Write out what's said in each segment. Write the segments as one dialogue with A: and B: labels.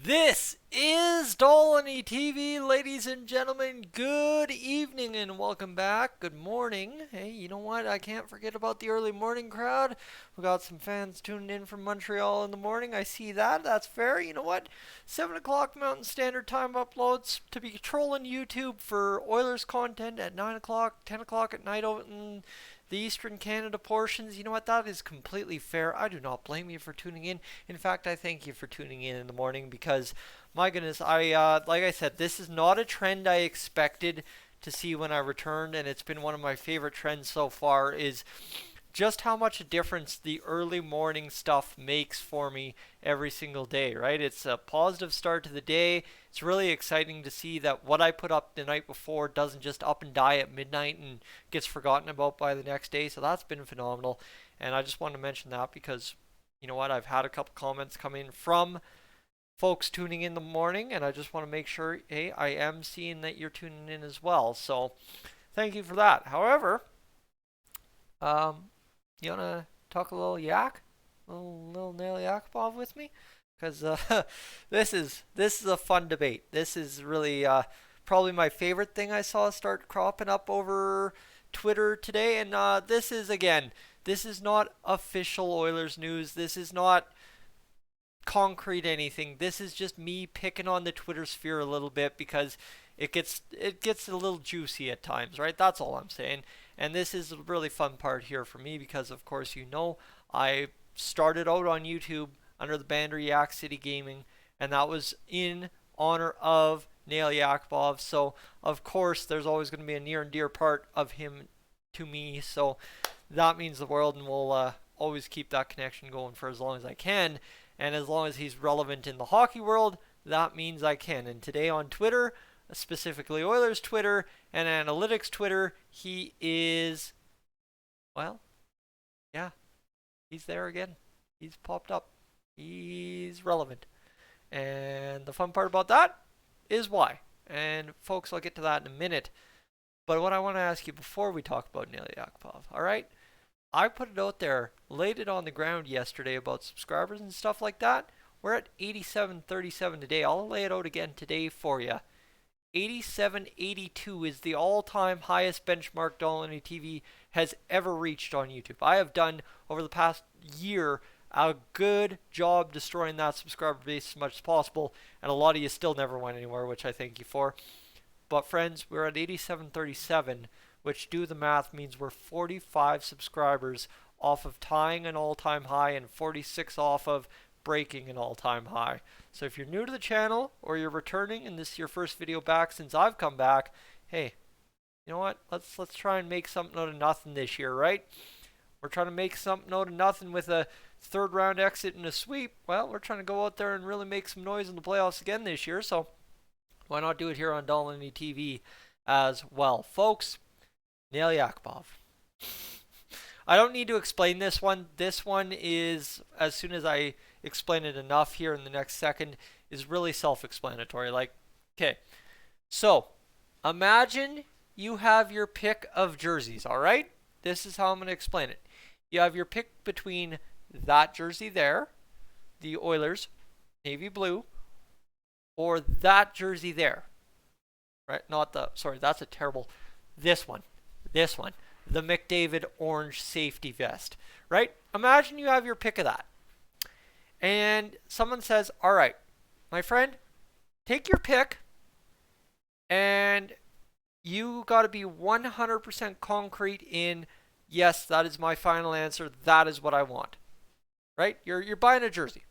A: This is Dolany TV, ladies and gentlemen. Good evening and welcome back. Good morning. Hey, you know what? I can't forget about the early morning crowd. We got some fans tuning in from Montreal in the morning. I see that. That's fair. You know what? 7 o'clock Mountain Standard Time uploads to be trolling YouTube for Oilers content at 9 o'clock, 10 o'clock at night out in the Eastern Canada portions. You know what? That is completely fair. I do not blame you for tuning in. In fact, I thank you for tuning in the morning because, my goodness, like I said, this is not a trend I expected to see when I returned, and it's been one of my favorite trends so far. Is just how much a difference the early morning stuff makes for me every single day, right? It's a positive start to the day. It's really exciting to see that what I put up the night before doesn't just up and die at midnight and gets forgotten about by the next day. So that's been phenomenal. And I just wanted to mention that because, you know what, I've had a couple comments come in from folks tuning in the morning, and I just want to make sure, hey, I am seeing that you're tuning in as well. So thank you for that. However, you want to talk a little little Nail Yakupov with me? Because this is a fun debate. This is really probably my favorite thing I saw start cropping up over Twitter today. And this is not official Oilers news. This is not concrete anything. This is just me picking on the Twitter sphere a little bit because it gets a little juicy at times, right? That's all I'm saying. And this is a really fun part here for me because, of course, I started out on YouTube under the banner Yak City Gaming, and that was in honor of Nail Yakupov. So, of course, there's always going to be a near and dear part of him to me. So that means the world, and we'll always keep that connection going for as long as I can. And as long as he's relevant in the hockey world, that means I can. And today on Twitter, specifically Oilers Twitter and Analytics Twitter, he is, well, yeah, he's there again. He's popped up. He's relevant. And the fun part about that is why. And folks, I'll get to that in a minute. But what I want to ask you before we talk about Nail Yakupov, all right? I put it out there, laid it on the ground yesterday about subscribers and stuff like that. We're at 87.37 today. I'll lay it out again today for you. 87.82 is the all-time highest benchmark Dolany TV has ever reached on YouTube. I have done, over the past year, a good job destroying that subscriber base as much as possible, and a lot of you still never went anywhere, which I thank you for. But friends, we're at 87.37, which, do the math, means we're 45 subscribers off of tying an all-time high and 46 off of breaking an all-time high. So if you're new to the channel or you're returning and this is your first video back since I've come back, hey, you know what? Let's try and make something out of nothing this year, right? We're trying to make something out of nothing with a third round exit and a sweep. Well, we're trying to go out there and really make some noise in the playoffs again this year. So why not do it here on Dolany TV as well, folks? Nail Yakupov. I don't need to explain this one. This one is, as soon as I explain it enough here in the next second, is really self-explanatory. Like, okay, so imagine you have your pick of jerseys, all right? This is how I'm going to explain it. You have your pick between that jersey there, the Oilers, navy blue, or that jersey there, right? That's a terrible, this one, the McDavid orange safety vest, right? Imagine you have your pick of that. And someone says, all right, my friend, take your pick, and you got to be 100% concrete in, yes, that is my final answer. That is what I want, right? You're buying a jersey.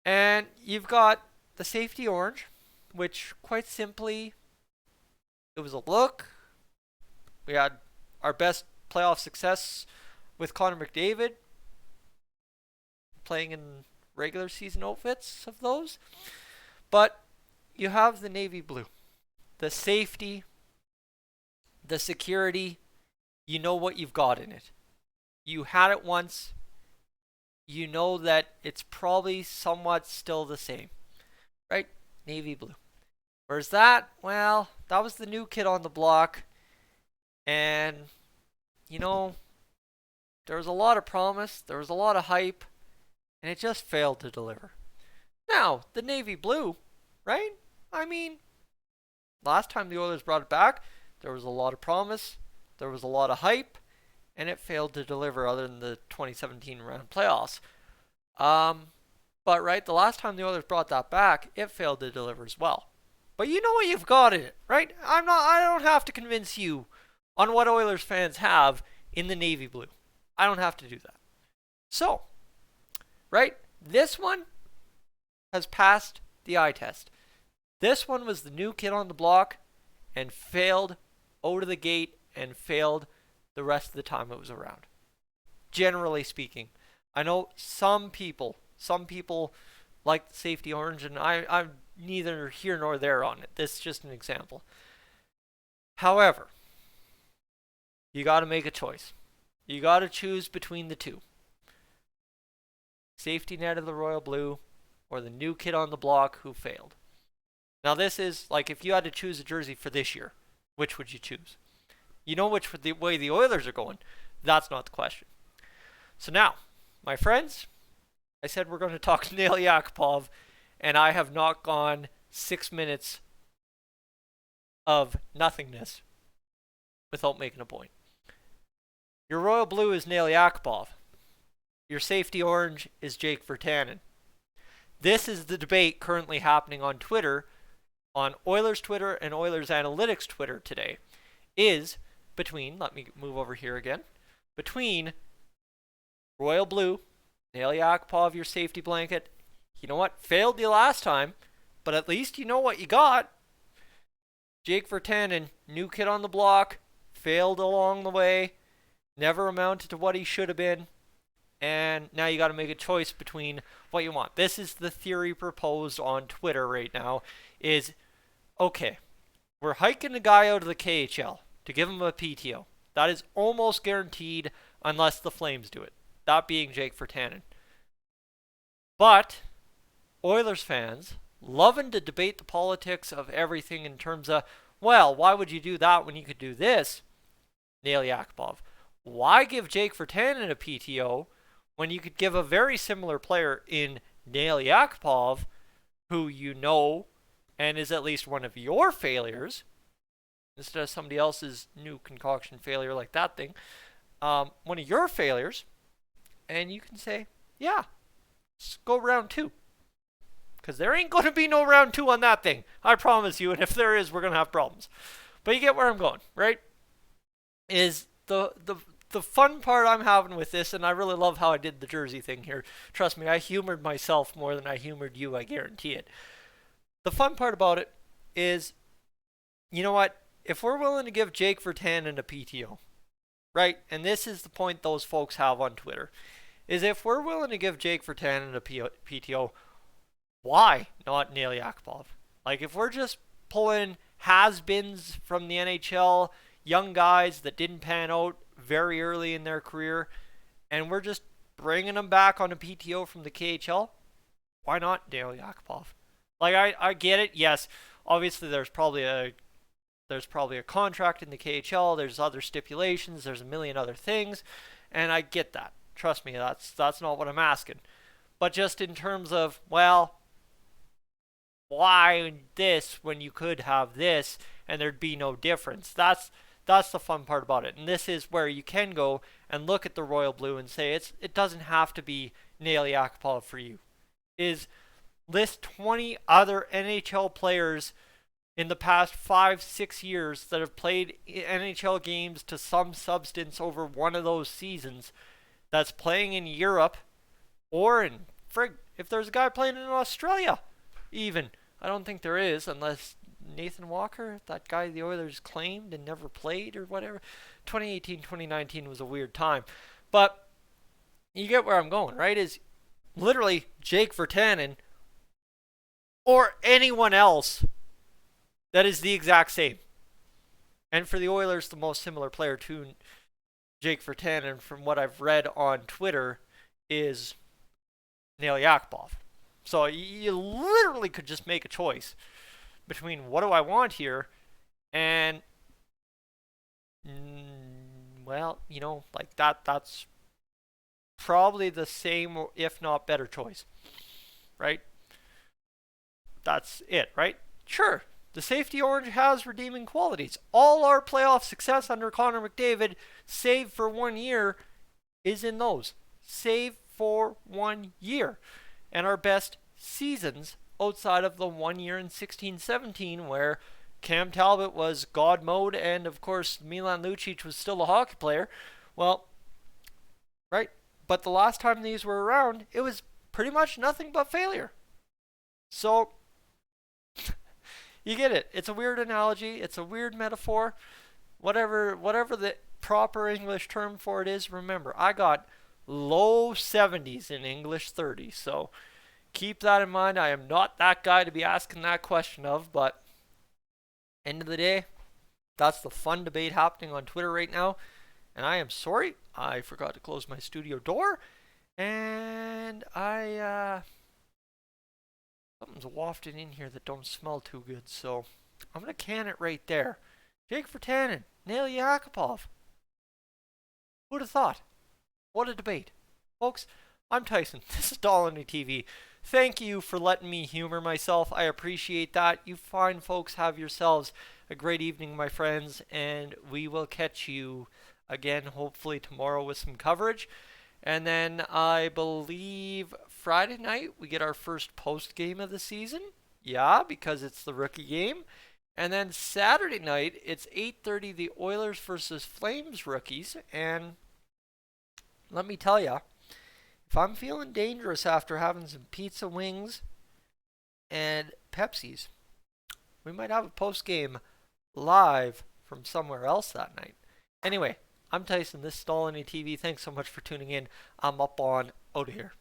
A: And you've got the safety orange, which quite simply, it was a look. We had our best playoff success with Connor McDavid playing in regular season outfits of those. But you have the navy blue, the safety, the security. You know what you've got in it. You had it once. You know that it's probably somewhat still the same, right? Navy blue. Whereas that, well, that was the new kid on the block. And, there was a lot of promise, there was a lot of hype, and it just failed to deliver. Now, the navy blue, right? I mean, last time the Oilers brought it back, there was a lot of promise, there was a lot of hype, and it failed to deliver other than the 2017 round playoffs. Um, but right, the last time the Oilers brought that back, it failed to deliver as well. But you know what you've got in it, right? I don't have to convince you on what Oilers fans have in the navy blue. I don't have to do that. So, right, this one has passed the eye test. This one was the new kid on the block and failed out of the gate and failed the rest of the time it was around. Generally speaking, I know some people like the safety orange, and I'm neither here nor there on it. This is just an example. However, you got to make a choice. You got to choose between the two. Safety net of the Royal Blue or the new kid on the block who failed. Now this is like if you had to choose a jersey for this year, which would you choose? You know which way the Oilers are going. That's not the question. So now, my friends, I said we're going to talk Nail Yakupov, and I have not gone 6 minutes of nothingness without making a point. Your Royal Blue is Nail Yakupov. Your safety orange is Jake Virtanen. This is the debate currently happening on Twitter, on Oilers Twitter and Oilers Analytics Twitter today, is between, let me move over here again, between Royal Blue, Nail Yakupov, your safety blanket. You know what? Failed you last time, but at least you know what you got. Jake Virtanen, new kid on the block, failed along the way, never amounted to what he should have been, and now you got to make a choice between what you want. This is the theory proposed on Twitter right now, is, okay, we're hiking a guy out of the KHL to give him a PTO. That is almost guaranteed unless the Flames do it. That being Jake Virtanen. But Oilers fans loving to debate the politics of everything in terms of, well, why would you do that when you could do this? Nail Yakupov. Why give Jake Virtanen a PTO when you could give a very similar player in Nail Yakupov, who you know and is at least one of your failures, instead of somebody else's new concoction failure like that thing, one of your failures, and you can say, yeah, let's go round 2. Because there ain't going to be no round 2 on that thing. I promise you. And if there is, we're going to have problems. But you get where I'm going, right? Is the fun part I'm having with this, and I really love how I did the jersey thing here. Trust me, I humored myself more than I humored you. I guarantee it. The fun part about it is, you know what? If we're willing to give Jake Virtanen a PTO, right? And this is the point those folks have on Twitter, is if we're willing to give Jake Virtanen a PTO, why not Nail Yakupov? Like, if we're just pulling has-beens from the NHL, young guys that didn't pan out very early in their career, and we're just bringing them back on a PTO from the KHL, why not Nail Yakupov? Like, I get it. Yes, obviously there's probably a contract in the KHL. There's other stipulations. There's a million other things, and I get that. Trust me, that's not what I'm asking. But just in terms of, well, why this when you could have this and there'd be no difference? That's the fun part about it. And this is where you can go and look at the Royal Blue and say it doesn't have to be Nail Yakupov for you. Is list 20 other NHL players in the past 5-6 years that have played NHL games to some substance over one of those seasons that's playing in Europe or in if there's a guy playing in Australia even. I don't think there is, unless Nathan Walker, that guy the Oilers claimed and never played or whatever. 2018, 2019 was a weird time. But you get where I'm going, right? Is literally Jake Virtanen or anyone else that is the exact same. And for the Oilers, the most similar player to Jake Virtanen, from what I've read on Twitter, is Nail Yakupov. So you literally could just make a choice between what do I want here and, well, you know, like that's probably the same, if not better choice, right? that's it, right? Sure, the safety orange has redeeming qualities. All our playoff success under Connor McDavid, save for 1 year, is in those. Save for 1 year. And our best seasons outside of the 1 year in 16-17 where Cam Talbot was God mode and of course Milan Lucic was still a hockey player. Well, right? But the last time these were around, it was pretty much nothing but failure. So you get it. It's a weird analogy. It's a weird metaphor. Whatever the proper English term for it is, remember, I got low 70s in English 30. So keep that in mind. I am not that guy to be asking that question of, but end of the day, that's the fun debate happening on Twitter right now. And I am sorry, I forgot to close my studio door. And something's wafting in here that don't smell too good. So I'm going to can it right there. Jake Virtanen, Nail Yakupov. Who'd have thought? What a debate. Folks, I'm Tyson. This is Dolly TV. Thank you for letting me humor myself. I appreciate that. You fine folks have yourselves a great evening, my friends. And we will catch you again, hopefully tomorrow with some coverage. And then I believe Friday night we get our first post game of the season. Yeah, because it's the rookie game. And then Saturday night it's 8:30, the Oilers versus Flames rookies. And let me tell you, if I'm feeling dangerous after having some pizza, wings, and Pepsis, we might have a post game live from somewhere else that night. Anyway, I'm Tyson. This is Dolly TV. Thanks so much for tuning in. I'm up on out of here.